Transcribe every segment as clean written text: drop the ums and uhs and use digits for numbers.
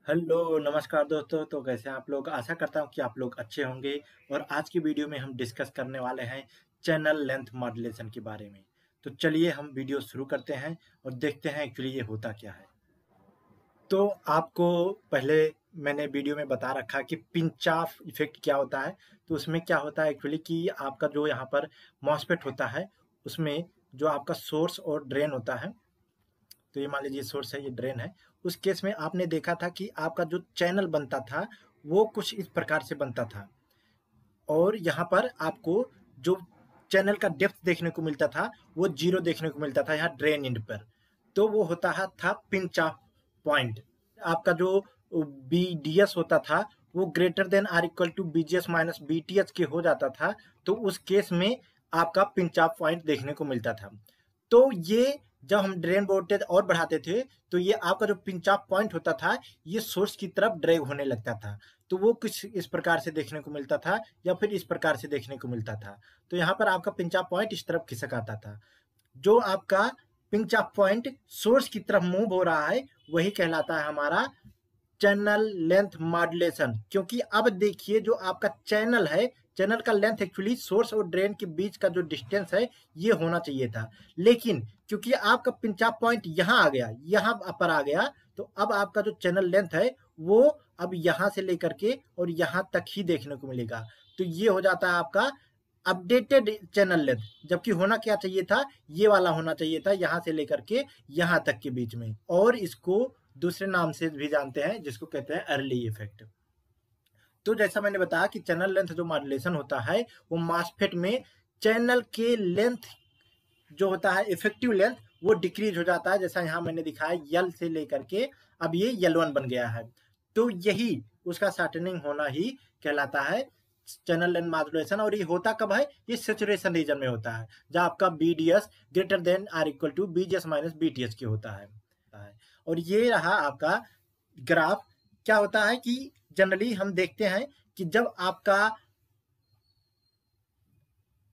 Hello नमस्कार दोस्तों। तो कैसे हैं आप लोग? आशा करता हूँ कि आप लोग अच्छे होंगे। और आज की वीडियो में हम डिस्कस करने वाले हैं चैनल लेंथ मॉड्यूलेशन के बारे में। तो चलिए हम वीडियो शुरू करते हैं और देखते हैं एक्चुअली ये होता क्या है। तो आपको पहले मैंने वीडियो में बता रखा कि पिंच ऑफ इफेक्ट क्या होता है। तो उसमें क्या होता है एक्चुअली कि आपका जो यहाँ पर मॉसफेट होता है उसमें जो आपका सोर्स और ड्रेन होता है। तो ये मान लीजिए सोर्स है, ये ड्रेन है। उस केस में आपने देखा था कि आपका जो चैनल बनता था वो कुछ इस प्रकार से बनता था। और यहाँ पर आपको जो चैनल का डेप्थ देखने को मिलता था वो 0 देखने को मिलता था यहाँ ड्रेन एंड पर। तो वो होता था पिंच ऑफ पॉइंट। आपका जो बीडीएस होता था वो greater than or equal to BGS minus BTH के हो जाता था। तो उस केस में आपका पिंच ऑफ पॉइंट देखने को मिलता था। तो ये जब हम ड्रेन वोल्टेज और बढ़ाते थे तो ये आपका जो पिंच ऑफ पॉइंट होता था ये सोर्स की तरफ ड्रैग होने लगता था। तो वो कुछ इस प्रकार से देखने को मिलता था या फिर इस प्रकार से देखने को मिलता था। तो यहाँ पर आपका पिंच ऑफ पॉइंट इस तरफ खिसक आता था। जो आपका पिंच ऑफ पॉइंट सोर्स की तरफ मूव हो रहा है वही कहलाता है हमारा चैनल लेंथ मॉड्यूलेशन। क्योंकि अब देखिए जो आपका चैनल है, चैनल का लेंथ एक्चुअली सोर्स और ड्रेन के बीच का जो डिस्टेंस है ये होना चाहिए था। लेकिन क्योंकि आपका पिंच ऑफ पॉइंट यहाँ आ गया, यहाँ पर आ गया, तो अब आपका जो चैनल लेंथ है वो अब यहाँ से लेकर के और यहाँ तक ही देखने को मिलेगा। तो ये हो जाता है आपका अपडेटेड चैनल लेंथ। जबकि होना क्या चाहिए था, ये वाला होना चाहिए था यहाँ से लेकर के यहाँ तक के बीच में। और इसको दूसरे नाम से भी जानते हैं जिसको कहते हैं अर्ली इफेक्ट। तो जैसा मैंने बताया कि चैनल लेंथ जो मॉड्यूलेशन होता है वो मॉसफेट में चैनल के लेंथ जो होता है इफेक्टिव लेंथ वो डिक्रीज हो जाता है। जैसा यहाँ मैंने दिखाया यल से लेकर के अब ये यल1 बन गया है। तो यही उसका शॉर्टनिंग होना ही कहलाता है चैनल लेंथ मॉड्यूलेशन। और ये होता कब है? ये सेचुरेशन रीजन में होता है जहाँ आपका BDS greater than or equal to BGS minus BTS के होता है। और ये रहा आपका ग्राफ। क्या होता है कि जनरली हम देखते हैं कि जब आपका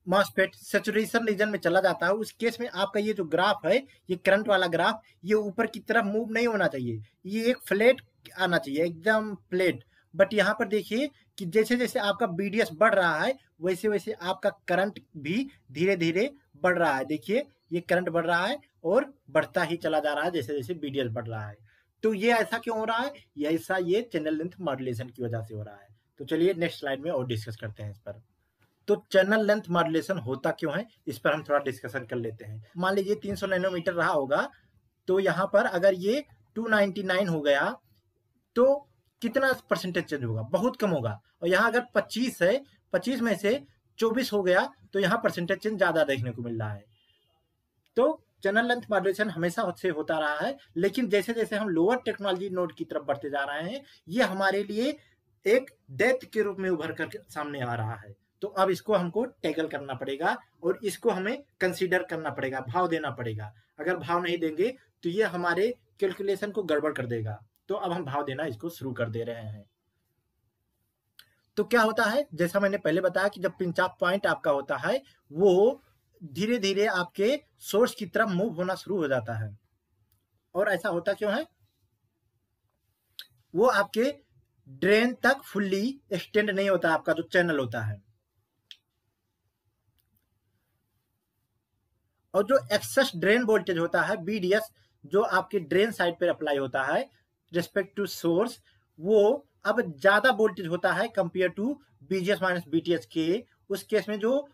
मॉसफेट सैचुरेशन रीजन में चला जाता है उस केस में आपका ये जो ग्राफ है, ये करंट वाला ग्राफ, ये ऊपर की तरफ मूव नहीं होना चाहिए। ये एक फ्लैट आना चाहिए, एकदम फ्लैट। बट यहाँ पर देखिए कि जैसे जैसे आपका बीडीएस बढ़ रहा है वैसे वैसे आपका करंट भी धीरे धीरे बढ़ रहा है। देखिए ये करंट बढ़ रहा है और बढ़ता ही चला जा रहा है जैसे जैसे बीडीएस बढ़ रहा है। तो ये ऐसा क्यों हो रहा है? ये ऐसा ये चैनल लेंथ मॉड्यूलेशन की वजह से हो रहा है। तो चलिए नेक्स्ट स्लाइड में और डिस्कस करते हैं इस पर। तो चैनल लेंथ मॉड्यूलेशन होता क्यों है इस पर हम थोड़ा डिस्कशन कर लेते हैं। मान लीजिए 300 नैनोमीटर रहा होगा, तो यहाँ पर अगर ये 299 हो गया तो कितना परसेंटेज चेंज होगा? बहुत कम होगा। और यहाँ अगर 25 है, 25 में से 24 हो गया तो यहाँ परसेंटेज चेंज ज्यादा देखने को मिल रहा है। तो चैनल लेंथ मॉड्यूलेशन हमेशा से होता रहा है, लेकिन जैसे जैसे हम लोअर टेक्नोलॉजी नोड की तरफ बढ़ते जा रहे हैं ये हमारे लिए एक डेथ के रूप में उभर कर सामने आ रहा है। तो अब इसको हमको टैकल करना पड़ेगा और इसको हमें कंसीडर करना पड़ेगा, भाव देना पड़ेगा। अगर भाव नहीं देंगे तो ये हमारे कैलकुलेशन को गड़बड़ कर देगा। तो अब हम भाव देना इसको शुरू कर दे रहे हैं। तो क्या होता है, जैसा मैंने पहले बताया कि जब पिंच ऑफ पॉइंट आपका होता है वो धीरे धीरे आपके सोर्स की तरफ मूव होना शुरू हो जाता है। और ऐसा होता क्यों है? वो आपके ड्रेन तक फुल्ली एक्सटेंड नहीं होता आपका जो चैनल होता है। और जो एक्सेस ड्रेन वोल्टेज होता है बीडीएस, जो आपके ड्रेन साइड पर अप्लाई होता है रिस्पेक्ट टू सोर्स, वो अब ज्यादा वोल्टेज होता है compare to BGS minus BTS के। उस केस में जो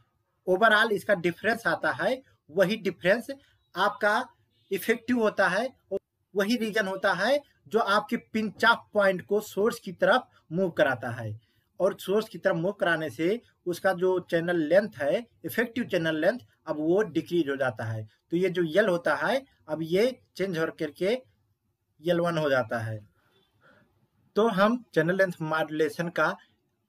ओवरऑल इसका डिफरेंस आता है वही डिफरेंस आपका इफेक्टिव होता है। वही रीजन होता है जो आपके पिंच ऑफ पॉइंट को सोर्स की तरफ मूव कराता है। और सोर्स की तरफ मूव कराने से उसका जो चैनल लेंथ है, इफेक्टिव चैनल लेंथ, अब वो डिक्रीज हो जाता है। तो ये जो यल होता है अब ये चेंज हो करके यल1 हो जाता है। तो हम चैनल लेंथ मॉड्यूलेशन का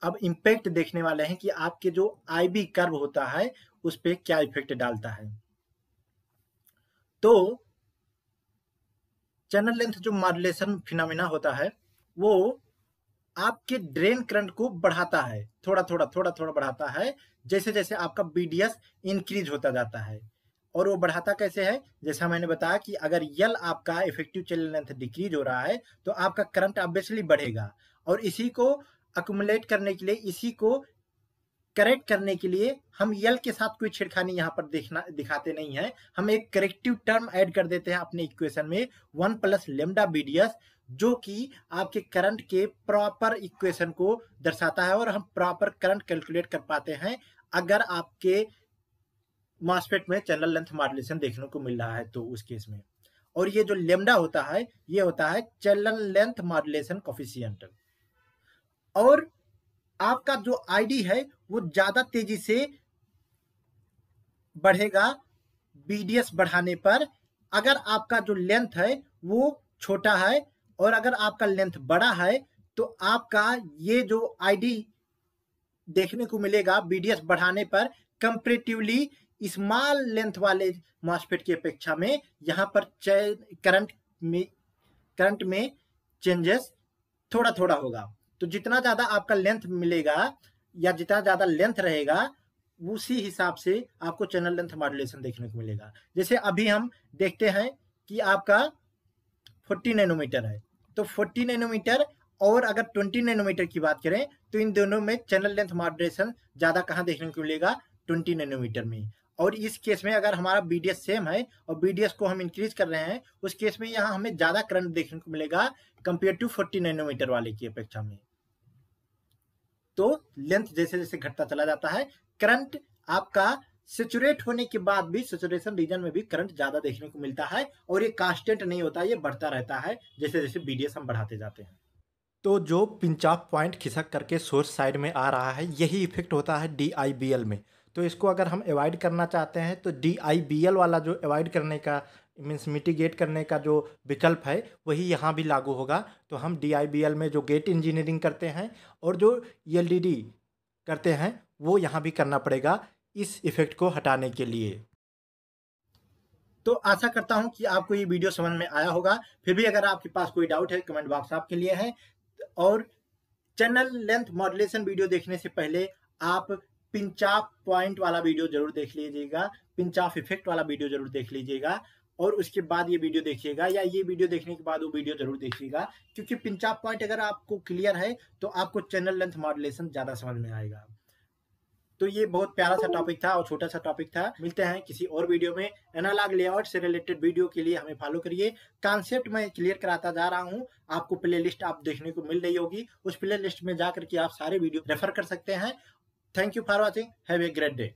अब इम्पैक्ट देखने वाले हैं कि आपके जो आईबी कर्व होता है उस पर क्या इफेक्ट डालता है। तो चैनल लेंथ जो मॉड्यूलेशन फिनोमेना होता है वो आपके ड्रेन करंट को बढ़ाता है, थोड़ा थोड़ा बढ़ाता है जैसे जैसे आपका बीडीएस इंक्रीज होता जाता है। और वो बढ़ाता कैसे है, जैसा मैंने बताया कि अगर यल आपका इफेक्टिव चैनल लेंथ डिक्रीज हो रहा है तो आपका करंट ऑब्वियसली बढ़ेगा, और इसी को अक्युमुलेट करने के लिए, इसी को करेक्ट करने के लिए हम यल के साथ कोई छेड़खानी यहाँ पर दिखाते नहीं है। हम एक करेक्टिव टर्म ऐड कर देते हैं अपने इक्वेशन में 1 प्लस लेमडा बीडीएस, जो कि आपके करंट के प्रॉपर इक्वेशन को दर्शाता है, और हम प्रॉपर करंट कैलकुलेट कर पाते हैं अगर आपके मॉसफेट में चैनल लेंथ मॉड्यूलेशन देखने को मिल रहा है तो उस केस में। और ये जो लेमडा होता है ये होता है चैनल लेंथ मॉड्यूलेशन कोफिशिएंट। और आपका जो आईडी है वो ज्यादा तेजी से बढ़ेगा बीडीएस बढ़ाने पर, अगर आपका जो लेंथ है वो छोटा है, और अगर आपका लेंथ बड़ा है तो आपका ये जो आईडी देखने को मिलेगा बीडीएस बढ़ाने पर कंपैरेटिवली स्मॉल लेंथ वाले मॉसफेट की अपेक्षा में यहाँ पर करंट में चेंजेस थोड़ा थोड़ा होगा। तो जितना ज्यादा आपका लेंथ मिलेगा या जितना ज्यादा लेंथ रहेगा उसी हिसाब से आपको चैनल लेंथ मॉड्यूलेशन देखने को मिलेगा। जैसे अभी हम देखते हैं कि आपका 40 नैनोमीटर है, तो 40 नैनोमीटर और अगर 20 नैनोमीटर की बात करें तो इन दोनों में चैनल लेंथ मॉड्यूलेशन ज्यादा कहाँ देखने को मिलेगा, 20 नैनोमीटर में। और इस केस में अगर हमारा बीडीएस सेम है और बीडीएस को हम इंक्रीज कर रहे हैं, उस केस में यहाँ हमें ज्यादा करंट देखने को मिलेगा कंपेयर टू 40 नैनोमीटर वाले की अपेक्षा में। तो लेंथ जैसे जैसे घटता चला जाता है, करंट आपका सेचुरेट होने के बाद भी, सेचुरेशन रीजन में भी करंट ज्यादा देखने को मिलता है, और ये कांस्टेंट नहीं होता, ये बढ़ता रहता है जैसे जैसे बीडीएस हम बढ़ाते जाते हैं। तो जो पिंच ऑफ पॉइंट खिसक करके सोर्स साइड में आ रहा है, यही इफेक्ट होता है DIBL में। तो इसको अगर हम अवॉइड करना चाहते हैं तो DIBL वाला जो अवॉइड करने का मीन्स मिटिगेट करने का जो विकल्प है वही यहाँ भी लागू होगा। तो हम DIBL में जो गेट इंजीनियरिंग करते हैं और जो ELDD करते हैं वो यहाँ भी करना पड़ेगा इस इफेक्ट को हटाने के लिए। तो आशा करता हूँ कि आपको ये वीडियो समझ में आया होगा। फिर भी अगर आपके पास कोई डाउट है, कमेंट बॉक्स आपके लिए है। और चैनल लेंथ मॉड्यूलेशन वीडियो देखने से पहले आप पिंच ऑफ पॉइंट वाला वीडियो जरूर देख लीजिएगा, पिंच ऑफ इफेक्ट वाला वीडियो जरूर देख लीजिएगा, और उसके बाद ये वीडियो देखिएगा, या ये वीडियो देखने के बाद वो वीडियो जरूर देखिएगा। क्योंकि पिंच ऑफ पॉइंट अगर आपको क्लियर है तो आपको चैनल लेंथ मॉड्यूलेशन ज्यादा समझ में आएगा। तो ये बहुत प्यारा सा टॉपिक था और छोटा सा टॉपिक था। मिलते हैं किसी और वीडियो में। एनालॉग लेआउट से रिलेटेड वीडियो के लिए हमें फॉलो करिए। कॉन्सेप्ट मैं क्लियर कराता जा रहा हूँ, आपको प्लेलिस्ट आप देखने को मिल रही होगी, उस प्लेलिस्ट में जाकर के आप सारे वीडियो रेफर कर सकते हैं। Thank you for watching, have a great day.